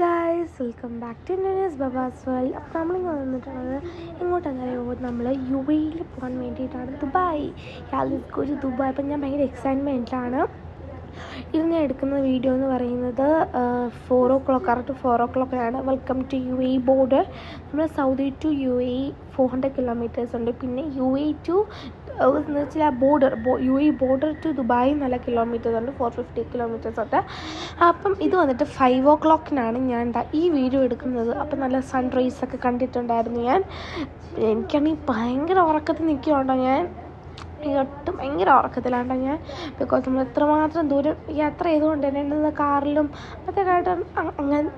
Guys, welcome back to news ബബാസ് world. അപ്പോൾ നമ്മളിങ്ങനെ വന്നിട്ടുള്ളത് എങ്ങോട്ടാണെന്നറിയുമോ, നമ്മൾ UAE പോകാൻ വേണ്ടിയിട്ടാണ്. ദുബായ്. ഒരു ദുബായ്. അപ്പം ഞാൻ ഭയങ്കര എക്സൈറ്റ്മെൻറ്റിലാണ്. ഇത് ഞാൻ എടുക്കുന്ന വീഡിയോ എന്ന് പറയുന്നത് 4 o'clock, correct 4 o'clock welcome to UAE border. നമ്മൾ സൗദി ടു UAE 400 kilometers ഉണ്ട്. പിന്നെ UAE ടു എന്ന് വെച്ചാൽ ആ UAE ബോർഡർ ടു ദുബായ് നല്ല കിലോമീറ്റേഴ്സ് ഉണ്ട്, 450 kilometers ഉണ്ട്. അപ്പം ഇത് വന്നിട്ട് 5 o'clock ഞാൻ ഈ വീഡിയോ എടുക്കുന്നത്. അപ്പം നല്ല സൺറൈസൊക്കെ കണ്ടിട്ടുണ്ടായിരുന്നു. എനിക്കാണെങ്കിൽ ഭയങ്കര ഉറക്കത്തിൽ നിൽക്കുകയുണ്ടോ, ഞാൻ ഒട്ടും ഭയങ്കര ഉറക്കത്തിലാണ്ടോ ഞാൻ. ബിക്കോസ് നമ്മൾ എത്രമാത്രം ദൂരം യാത്ര ചെയ്തുകൊണ്ട് തന്നെ കാറിലും മറ്റേതായിട്ട്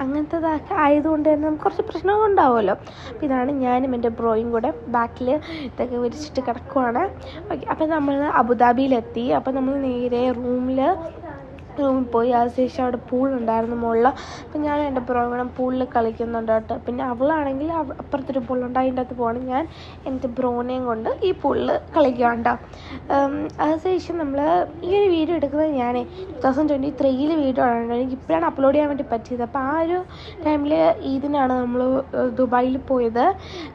അങ്ങനത്തേതൊക്കെ ആയതുകൊണ്ട് തന്നെ നമുക്ക് കുറച്ച് പ്രശ്നങ്ങൾ ഉണ്ടാവുമല്ലോ. അപ്പോൾ ഇതാണ് ഞാനും എൻ്റെ ബ്രോയും കൂടെ ബാക്കിൽ ഇതൊക്കെ വിരിച്ചിട്ട് കിടക്കുവാണ്. ഓക്കെ, അപ്പോൾ നമ്മൾ അബുദാബിയിലെത്തി. അപ്പോൾ നമ്മൾ നേരെ റൂമിൽ പോയി. അതിനുശേഷം അവിടെ പൂളുണ്ടായിരുന്നു മുകളിൽ. അപ്പം ഞാൻ എൻ്റെ ബ്രോയും പൂളിൽ കളിക്കുന്നുണ്ട് കേട്ടോ. പിന്നെ അവളാണെങ്കിൽ അപ്പുറത്തൊരു പൂളുണ്ട്, അതിൻ്റെ അകത്ത് പോകണം. ഞാൻ എൻ്റെ ബ്രോനെയും കൊണ്ട് ഈ പൂളിൽ കളിക്കുകയുണ്ടോ. അതിനുശേഷം നമ്മൾ ഈ ഒരു വീഡിയോ എടുക്കുന്നത് ഞാൻ 2023 വീഡിയോ ആണ്. എനിക്ക് ഇപ്പോഴാണ് അപ്ലോഡ് ചെയ്യാൻ വേണ്ടി പറ്റിയത്. അപ്പോൾ ആ ഒരു ടൈമിൽ ഇതിനാണ് നമ്മൾ ദുബായിൽ പോയത്.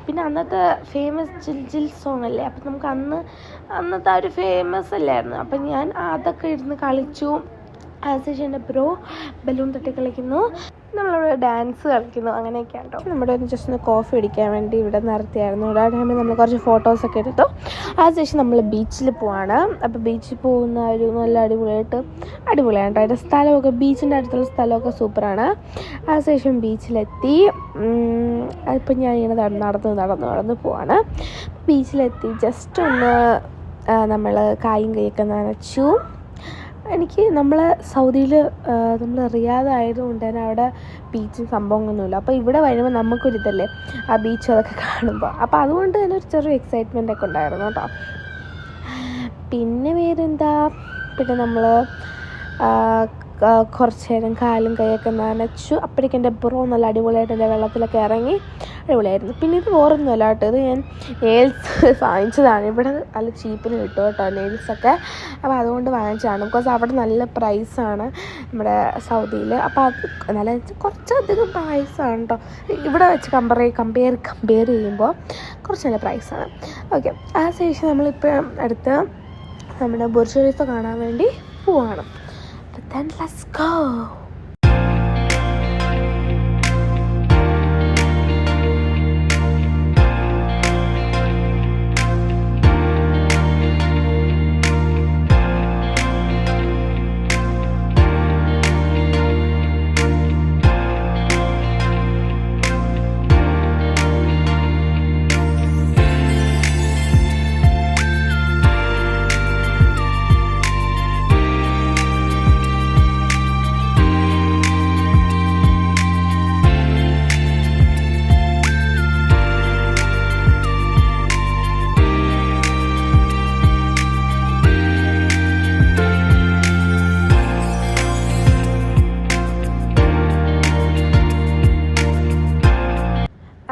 പിന്നെ അന്നത്തെ ഫേമസ് ജിൽ സോങ് അല്ലേ, അപ്പം നമുക്ക് അന്നത്തെ ആ ഒരു ഫേമസ് അല്ലായിരുന്നു. അപ്പം ഞാൻ അതൊക്കെ ഇരുന്ന് കളിച്ചു. അതിനുശേഷം എൻ്റെ ബ്രോ ബലൂൺ തട്ടി കളിക്കുന്നു, നമ്മളിവിടെ ഡാൻസ് കളിക്കുന്നു, അങ്ങനെയൊക്കെയാണ് കേട്ടോ. നമ്മുടെ ജസ്റ്റ് ഒന്ന് കോഫി അടിക്കാൻ വേണ്ടി ഇവിടെ നിർത്തിയായിരുന്നു. ഇവിടെ ടൈമിൽ നമ്മൾ കുറച്ച് ഫോട്ടോസൊക്കെ എടുത്തു. അതിനുശേഷം നമ്മൾ ബീച്ചിൽ പോവാണ്. അപ്പോൾ ബീച്ചിൽ പോകുന്ന ഒരു നല്ല അടിപൊളിയാണ് കേട്ടോ. അതിൻ്റെ സ്ഥലമൊക്കെ, ബീച്ചിൻ്റെ അടുത്തുള്ള സ്ഥലമൊക്കെ സൂപ്പറാണ്. അതിനുശേഷം ബീച്ചിലെത്തി. അതിപ്പോൾ ഞാൻ ഇങ്ങനെ നടന്ന് പോവാണ്. ബീച്ചിലെത്തി ജസ്റ്റ് ഒന്ന് നമ്മൾ കായും കൈയൊക്കെ നനച്ചു. നമ്മൾ സൗദിയിൽ നമ്മൾ റിയാദായതുകൊണ്ട് തന്നെ അവിടെ ബീച്ചും സംഭവങ്ങളൊന്നുമില്ല. അപ്പോൾ ഇവിടെ വരുമ്പോൾ നമുക്കൊരിതല്ലേ ആ ബീച്ച് അതൊക്കെ കാണുമ്പോൾ. അപ്പോൾ അതുകൊണ്ട് തന്നെ ഒരു ചെറിയ എക്സൈറ്റ്മെൻ്റ് ഒക്കെ ഉണ്ടായിരുന്നു കേട്ടോ. പിന്നെ വേറെന്താ, പിന്നെ നമ്മൾ കുറച്ച് നേരം കാലും കൈയൊക്കെ നനച്ചു. അപ്പോഴേക്കും എൻ്റെ ബ്രോ നല്ല അടിപൊളിയായിട്ട് എൻ്റെ വെള്ളത്തിലൊക്കെ ഇറങ്ങി, അടിപൊളിയായിരുന്നു. പിന്നെ ഇത് വേറൊന്നുമല്ല കേട്ടോ, ഇത് ഞാൻ നെയിൽസ് വാങ്ങിച്ചതാണ്. ഇവിടെ നല്ല ചീപ്പിന് കിട്ടും കേട്ടോ നെയിൽസൊക്കെ. അപ്പോൾ അതുകൊണ്ട് വാങ്ങിച്ചതാണ്. ബിക്കോസ് അവിടെ നല്ല പ്രൈസാണ് നമ്മുടെ സൗദിയിൽ. അപ്പോൾ അത് നല്ല കുറച്ചധികം പ്രൈസാണ് കേട്ടോ. ഇവിടെ വെച്ച് കമ്പയർ ചെയ്യുമ്പോൾ കുറച്ച് നല്ല പ്രൈസാണ്. ഓക്കെ, ആ ശേഷം നമ്മളിപ്പോൾ അടുത്ത് നമ്മുടെ ബുർജ് ഖലീഫ കാണാൻ വേണ്ടി പോവാണ്. Then let's go.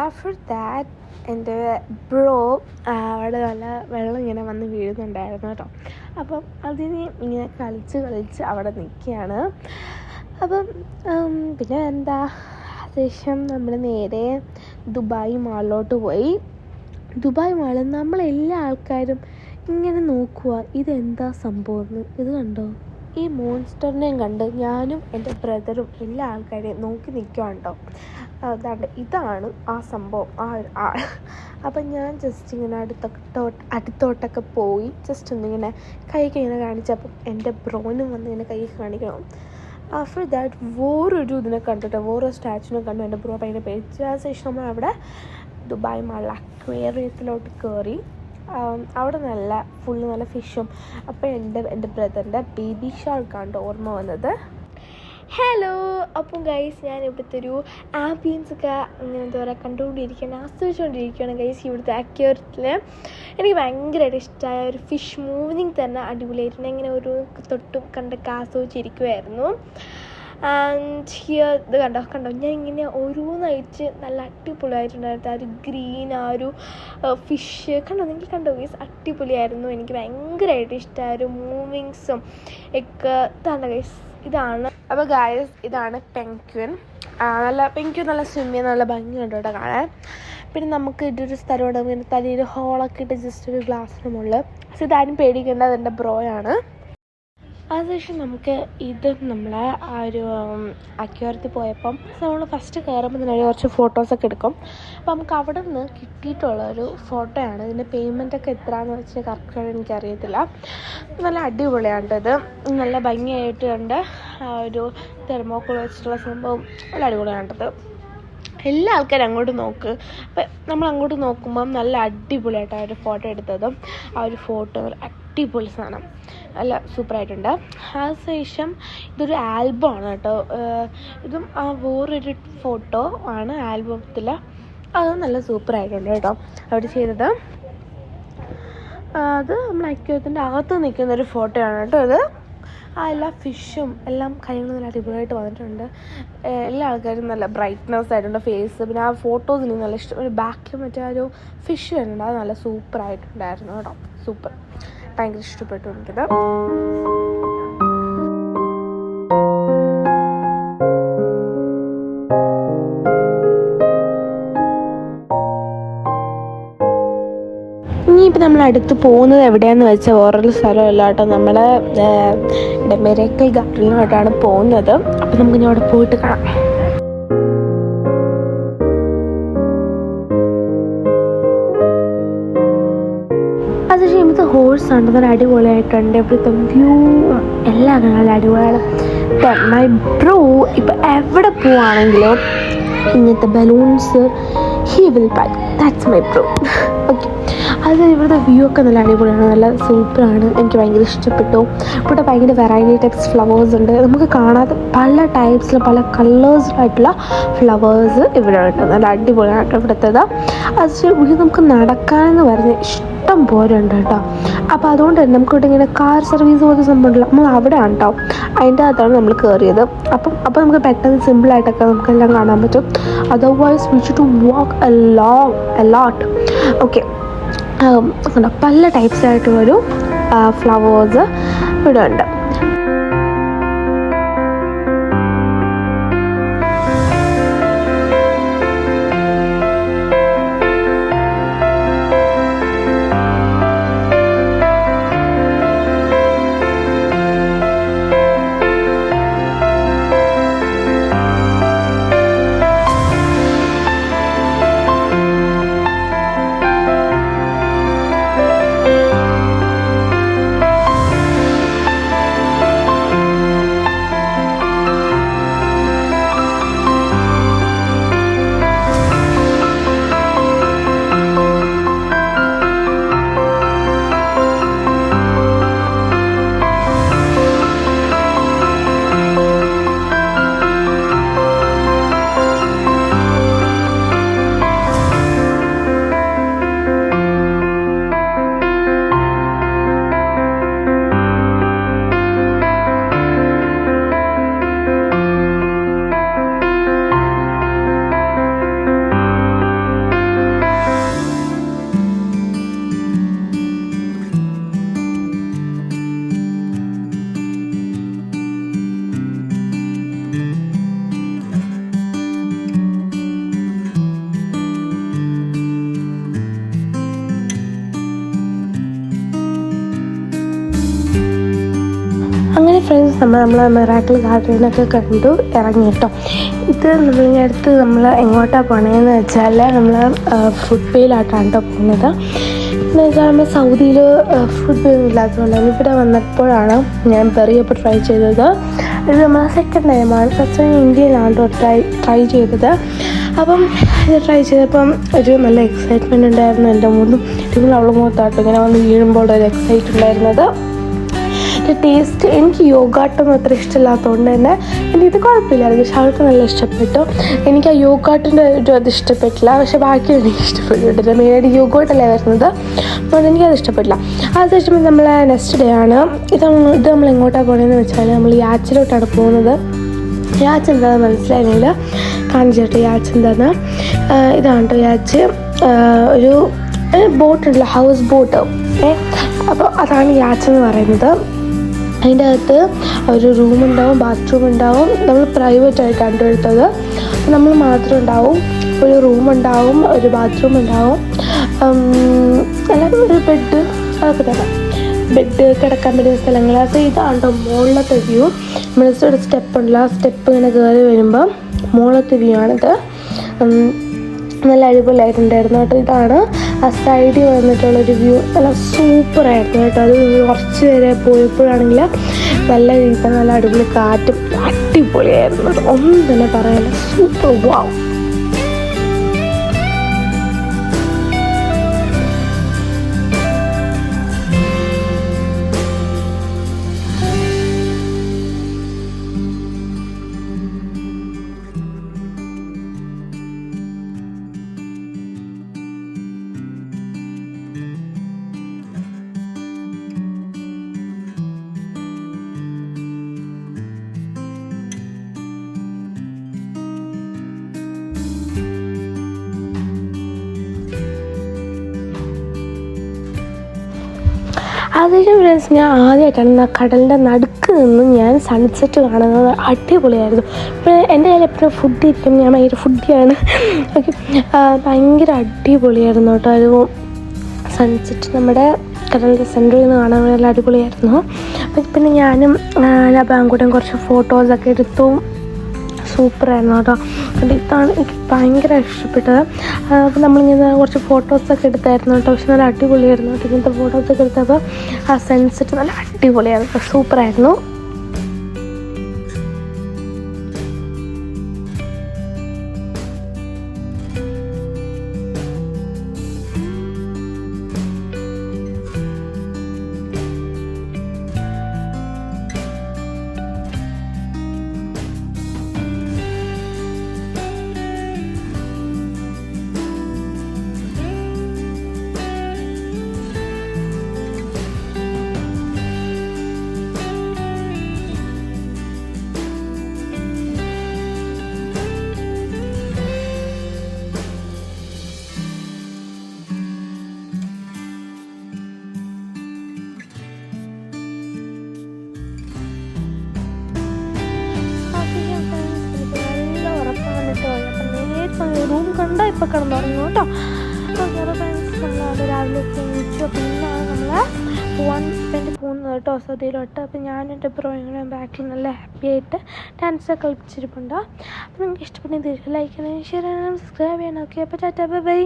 After that എൻ്റെ ബ്രോ അവിടെ നല്ല വെള്ളം ഇങ്ങനെ വന്ന് വീഴുന്നുണ്ടായിരുന്നു കേട്ടോ. അപ്പം അതിന് ഇങ്ങനെ കളിച്ച് അവിടെ നിൽക്കുകയാണ്. അപ്പം പിന്നെ എന്താ, ശേഷം നമ്മൾ നേരെ ദുബായ് മാളിലോട്ട് പോയി. ദുബായ് മാള് നമ്മളെല്ലാ ആൾക്കാരും ഇങ്ങനെ നോക്കുക, ഇതെന്താ സംഭവം, ഇത് കണ്ടോ, ഈ മോൺസ്റ്ററിനെയും കണ്ട് ഞാനും എൻ്റെ ബ്രദറും എല്ലാ ആൾക്കാരെയും നോക്കി നിൽക്കുകയുണ്ടോ. ഇതാണ് ആ സംഭവം, ആ ഒരു ആൾ. അപ്പം ഞാൻ ജസ്റ്റ് ഇങ്ങനെ അടുത്തോട്ടൊക്കെ പോയി ജസ്റ്റ് ഒന്നിങ്ങനെ കൈക്ക് ഇങ്ങനെ കാണിച്ചപ്പം എൻ്റെ ബ്രോനും വന്ന് ഇങ്ങനെ കൈ കാണിക്കണം. ആഫ്റ്റർ ദാറ്റ് വേറൊരു ഇതിനെ കണ്ടിട്ട് വേറൊരു സ്റ്റാച്ചുവിനെ കണ്ടു. എൻ്റെ ബ്രോ ഭയങ്കര പേടിച്ചു. അതിനുശേഷം നമ്മൾ അവിടെ ദുബായ് മാളിൽ അക്വേറിയത്തിലോട്ട് കയറി. അവിടെ നല്ല ഫിഷും. അപ്പോൾ എൻ്റെ ബ്രദറിൻ്റെ ബേബി ഷാർക്കാണ് ഓർമ്മ വന്നത്. ഹലോ, അപ്പം ഗൈസ്, ഞാൻ ഇവിടുത്തെ ഒരു ആംബിയൻസൊക്കെ അങ്ങനെ എന്താ പറയുക ആസ്വദിച്ചുകൊണ്ടിരിക്കുകയാണ് ഗൈസ്. ഇവിടുത്തെ അക്വേറിയത്തിൽ എനിക്ക് ഭയങ്കരമായിട്ട് ഇഷ്ടമായ ഒരു ഫിഷ് മൂവിങ് തന്നെ അടിപൊളിയായിട്ടുണ്ട്. ഇങ്ങനെ ഒരു തൊട്ടും കണ്ടൊക്കെ ആസ്വദിച്ചിരിക്കുമായിരുന്നു. ആൻഡ് ഹിയർ ഇത് കണ്ടോ ഞാൻ ഇങ്ങനെ ഓരോന്നായിട്ട് നല്ല അടിപൊളിയായിട്ടുണ്ടായിരുന്നു. ആ ഒരു ഗ്രീൻ, ആ ഒരു ഫിഷ് നിങ്ങൾക്ക് കണ്ടോ ഗൈസ്, അടിപൊളിയായിരുന്നു. എനിക്ക് ഭയങ്കരമായിട്ട് ഇഷ്ടമായ ഒരു മൂവിങ്സും ഒക്കെ ഇതാണ് ഗൈസ്. ഇതാണ് അപ്പോൾ ഗൈസ്, ഇതാണ് പെൻഗ്വിൻ. നല്ല എനിക്ക് നല്ല സ്വിം ചെയ്യാൻ നല്ല ഭംഗിയുണ്ട് കേട്ടോ കാണാൻ. പിന്നെ നമുക്ക് ഇതൊരു സ്ഥലമുണ്ട്, പിന്നെ തലയിൽ ഹോളൊക്കെ ഇട്ട് ജസ്റ്റ് ഒരു ഗ്ലാസ്സിന് മുകളിൽ. പക്ഷെ ഇതാരും പേടിക്കേണ്ട, അതെൻ്റെ ബ്രോയാണ്. അതിനുശേഷം നമുക്ക് ഇത് നമ്മൾ ആ ഒരു അക്വേറിയത്തിൽ പോയപ്പം നമ്മൾ ഫസ്റ്റ് കയറുമ്പോൾ തന്നെ കുറച്ച് ഫോട്ടോസൊക്കെ എടുക്കും. അപ്പോൾ നമുക്ക് അവിടെ നിന്ന് കിട്ടിയിട്ടുള്ള ഒരു ഫോട്ടോയാണ്. ഇതിൻ്റെ പേയ്മെൻറ്റൊക്കെ എത്രയാണെന്ന് വെച്ചാൽ കറക്റ്റായിട്ട് എനിക്കറിയത്തില്ല. നല്ല അടിപൊളിയാണ് ഇത്, നല്ല ഭംഗിയായിട്ടുണ്ട്. ആ ഒരു തെർമോക്കോൾ വെച്ചിട്ടുള്ള സംഭവം നല്ല അടിപൊളിയാണിത്. എല്ലാ ആൾക്കാരും അങ്ങോട്ട് നോക്ക്. അപ്പം നമ്മൾ അങ്ങോട്ട് നോക്കുമ്പം നല്ല അടിപൊളിയായിട്ട് ആ ഒരു ഫോട്ടോ എടുത്തതും ആ ഒരു ഫോട്ടോ അടിപൊളി സാധനം, നല്ല സൂപ്പറായിട്ടുണ്ട്. അതിനുശേഷം ഇതൊരു ആൽബമാണ് കേട്ടോ. ഇതും ആ വേറൊരു ഫോട്ടോ ആണ് ആൽബത്തിൽ. അതും നല്ല സൂപ്പറായിട്ടുണ്ട് കേട്ടോ അവർ ചെയ്തത്. അത് നമ്മൾ അക്വേറിയത്തിൻ്റെ അകത്ത് നിൽക്കുന്നൊരു ഫോട്ടോയാണ് കേട്ടോ ഇത്. ആ എല്ലാ ഫിഷും എല്ലാം കാര്യങ്ങളും നല്ല അടിപൊളിയായിട്ട് വന്നിട്ടുണ്ട്. എല്ലാ ആൾക്കാരും നല്ല ബ്രൈറ്റ്നെസ് ആയിട്ടുണ്ട് ഫേസ്. പിന്നെ ആ ഫോട്ടോസ് എനിക്ക് നല്ല ഇഷ്ടം. ഒരു ബാക്കിൽ മറ്റേ ആ ഒരു ഫിഷ് വരുന്നുണ്ട്, അത് നല്ല സൂപ്പറായിട്ടുണ്ടായിരുന്നു കേട്ടോ. സൂപ്പർ, ഭയങ്കര ഇഷ്ടപ്പെട്ടു എനിക്കത്. ഇനിയിപ്പോൾ നമ്മൾ അടുത്ത് പോകുന്നത് എവിടെയാണെന്ന് വെച്ചാൽ വേറൊരു സ്ഥലമല്ല കേട്ടോ, നമ്മുടെ മിറാക്കിൾ ഗാർഡനിലോട്ടാണ് പോകുന്നത്. അപ്പോൾ നമുക്ക് ഇനി അവിടെ പോയിട്ട് കാണാം. അത് ചെയ്യുമ്പോൾ ഹോഴ്സ് ഉണ്ട്, നല്ല അടിപൊളിയായിട്ടുണ്ട്. ഇവിടുത്തെ വ്യൂ എല്ലാം നല്ല അടിപൊളിയാണ്. മൈ ബ്രോ ഇപ്പം എവിടെ പോവുകയാണെങ്കിലും ഇങ്ങനത്തെ balloons he will buy, that's my bro. Okay, അത് ഇവിടുത്തെ വ്യൂ ഒക്കെ നല്ല അടിപൊളിയാണ്, നല്ല സൂപ്പറാണ്. എനിക്ക് ഭയങ്കര ഇഷ്ടപ്പെട്ടു. ഇവിടെ ഭയങ്കര വെറൈറ്റി ടൈപ്സ് ഫ്ലവേഴ്സ് ഉണ്ട്. നമുക്ക് കാണാതെ പല ടൈപ്സിലും പല കളേഴ്സിലായിട്ടുള്ള ഫ്ലവേഴ്സ് ഇവിടെ ഉണ്ട്. നല്ല അടിപൊളിയായിട്ട് ഇവിടുത്തേത്. അത് ഇവിടെ നമുക്ക് നടക്കാനെന്ന് പറഞ്ഞ് ഇഷ്ടം പോലെ ഉണ്ട് കേട്ടോ. അപ്പോൾ അതുകൊണ്ട് തന്നെ നമുക്കിവിടെ ഇങ്ങനെ കാർ സർവീസ് പോലത്തെ സംഭവമുണ്ടല്ലോ, നമ്മൾ അവിടെയാണ് കേട്ടോ. അതിൻ്റെ അകത്താണ് നമ്മൾ കയറിയത്. അപ്പോൾ നമുക്ക് പെട്ടെന്ന് സിമ്പിളായിട്ടൊക്കെ നമുക്കെല്ലാം കാണാൻ പറ്റും. Otherwise we should to walk a lot. Okay, പല ടൈപ്സായിട്ടുള്ളൊരു ഫ്ലവേഴ്സ് ഇവിടെ ഉണ്ട്. ഫ്രണ്ട്സ്, നമ്മൾ മിറാക്കിൾ ഗാർഡനൊക്കെ കണ്ടു ഇറങ്ങി കേട്ടോ. ഇത് നമ്മളിങ്ങനെ അടുത്ത് നമ്മൾ എങ്ങോട്ടാണ് പോണതെന്ന് വെച്ചാൽ നമ്മൾ ഫുഡ് പേയിലായിട്ടാണ് കേട്ടോ പോകുന്നത്. എന്ന് വെച്ചാൽ നമ്മൾ സൗദിയിൽ ഫുഡ് പേ ഇല്ലാത്തതുകൊണ്ട് ഇവിടെ വന്നപ്പോഴാണ് ഞാൻ പെറിയപ്പോൾ ട്രൈ ചെയ്തത്. ഇത് നമ്മൾ സെക്കൻഡ് ടൈമാണ്. ഫസ്റ്റ് ടൈം ഇന്ത്യയിലാണ് ട്രൈ ചെയ്തത്. അപ്പം ഇത് ട്രൈ ചെയ്തപ്പം ഒരു നല്ല എക്സൈറ്റ്മെൻറ്റ് ഉണ്ടായിരുന്നു. എൻ്റെ മുന്നും നിങ്ങൾ അവൾ മുഖത്താട്ടോ ഇങ്ങനെ വന്ന് വീഴുമ്പോൾ ഒരു എക്സൈറ്റ് ഉണ്ടായിരുന്നത്. ടേസ്റ്റ് എനിക്ക് യോഗാട്ടൊന്നും അത്ര ഇഷ്ടമില്ലാത്തതുകൊണ്ട് തന്നെ എനിക്കിത് കുഴപ്പമില്ലായിരുന്നു. പക്ഷെ അവൾക്ക് നല്ല ഇഷ്ടപ്പെട്ടു. എനിക്ക് ആ യോഗാട്ടിൻ്റെ ഒരു അത് ഇഷ്ടപ്പെട്ടില്ല, പക്ഷെ ബാക്കി എനിക്ക് ഇഷ്ടപ്പെട്ടിട്ടില്ല. മെയിനായിട്ട് യോഗോട്ടല്ലേ വരുന്നത്, അതുകൊണ്ട് എനിക്കത് ഇഷ്ടപ്പെട്ടില്ല. അതിനുശേഷം നമ്മൾ നെക്സ്റ്റ് ഡേ ആണ്. ഇത് നമ്മൾ എങ്ങോട്ടാണ് പോകുന്നതെന്ന് വെച്ചാൽ നമ്മൾ യാച്ചിലോട്ടാണ് പോകുന്നത്. യാച്ച് എന്താണെന്ന് മനസ്സിലായില്ല, കാണിച്ചിട്ട് യാച്ച് എന്താണെന്ന്. ഇതാണ് കേട്ടോ യാച്ച്, ഒരു ബോട്ടുണ്ടല്ലോ, ഹൗസ് ബോട്ട്. അപ്പോൾ അതാണ് യാച്ച് എന്ന് പറയുന്നത്. അതിൻ്റെ അകത്ത് ഒരു റൂമുണ്ടാവും, ബാത്റൂം ഉണ്ടാവും. നമ്മൾ പ്രൈവറ്റായിട്ടാണ് എടുത്തത്. നമ്മൾ മാത്രം ഉണ്ടാവും, ഒരു റൂമുണ്ടാവും, ഒരു ബാത്റൂം ഉണ്ടാവും, അല്ലെങ്കിൽ ഒരു ബെഡ്, അതൊക്കെ തന്നെ. ബെഡ്, കിടക്കാൻ പറ്റുന്ന സ്ഥലങ്ങൾ. അപ്പോൾ ഇതാണ്ടോ മുകളിലത്തെ വ്യൂ. നമ്മൾ ഒരു സ്റ്റെപ്പ് ഉണ്ടല്ലോ, ആ സ്റ്റെപ്പ് ഇങ്ങനെ കയറി വരുമ്പോൾ മുകളിലത്തെ വ്യൂ ആണിത്. നല്ല അടിപൊളിയായിട്ടുണ്ടായിരുന്നു കേട്ടോ. ഇതാണ് ആ സൈഡിൽ വന്നിട്ടുള്ളൊരു വ്യൂ. നല്ല സൂപ്പറായിരുന്നു കേട്ടോ. അത് കുറച്ച് നേരെ പോയപ്പോഴാണെങ്കിൽ നല്ല രീതിയിൽ നല്ല അടിപൊളി കാറ്റും അടിപൊളിയായിരുന്നു കേട്ടോ. ഒന്നും തന്നെ പറയാനില്ല, സൂപ്പർ. വാവ്. അതിന് ഫ്രണ്ട്സ്, ഞാൻ ആദ്യമായിട്ടാണ് കടലിൻ്റെ നടുക്ക് നിന്ന് ഞാൻ സൺസെറ്റ് കാണുന്നത്. അടിപൊളിയായിരുന്നു. പിന്നെ എൻ്റെ കയ്യിൽ എപ്പോഴും ഫുഡ് ഇരിക്കും, ഞാൻ ഭയങ്കര ഫുഡിയാണ്. ഓക്കെ, ഭയങ്കര അടിപൊളിയായിരുന്നു കേട്ടോ. ഒരു സൺസെറ്റ് നമ്മുടെ കടലിൻ്റെ സെൻറ്ററിൽ നിന്ന് കാണാൻ നല്ല അടിപൊളിയായിരുന്നു. പിന്നെ ഞാനും ബാങ്കൂടെയും കുറച്ച് ഫോട്ടോസൊക്കെ എടുത്തു. സൂപ്പറായിരുന്നു കേട്ടോ. ഇതാണ് എനിക്ക് ഭയങ്കര ഇഷ്ടപ്പെട്ടത്. അപ്പോൾ നമ്മളിങ്ങനെ കുറച്ച് ഫോട്ടോസൊക്കെ എടുത്തായിരുന്നു കേട്ടോ. പക്ഷെ നല്ല അടിപൊളിയായിരുന്നു കേട്ടോ. ഇങ്ങനത്തെ ഫോട്ടോസൊക്കെ എടുത്തപ്പോൾ ആ സൺസെറ്റ് നല്ല അടിപൊളിയായിരുന്നു, സൂപ്പറായിരുന്നു. റൂം കണ്ടോ ഇപ്പോൾ കിടന്നുറങ്ങും കേട്ടോ. ഓക്കെ, അപ്പോൾ ഫ്രണ്ട്സ്, നമ്മളത് രാവിലെ എണീച്ചു. പിന്നാണ് നമ്മൾ പോകാൻ വേണ്ടി പോകുന്നത് കേട്ടോ, സൗദിയിലോട്ട്. അപ്പോൾ ഞാനും എൻ്റെ ബ്രോയും ബാക്കിൽ നല്ല ഹാപ്പി ആയിട്ട് ഡാൻസൊക്കെ കളിപ്പിച്ചിരിപ്പുണ്ടോ. അപ്പോൾ നിങ്ങൾക്ക് ഇഷ്ടപ്പെട്ടെങ്കിൽ ലൈക്ക് ചെയ്യണം, ഷെയർ ചെയ്യണം, സബ്സ്ക്രൈബ് ചെയ്യണം. ഓക്കെ, അപ്പോൾ ടാറ്റാ, ബൈ ബൈ.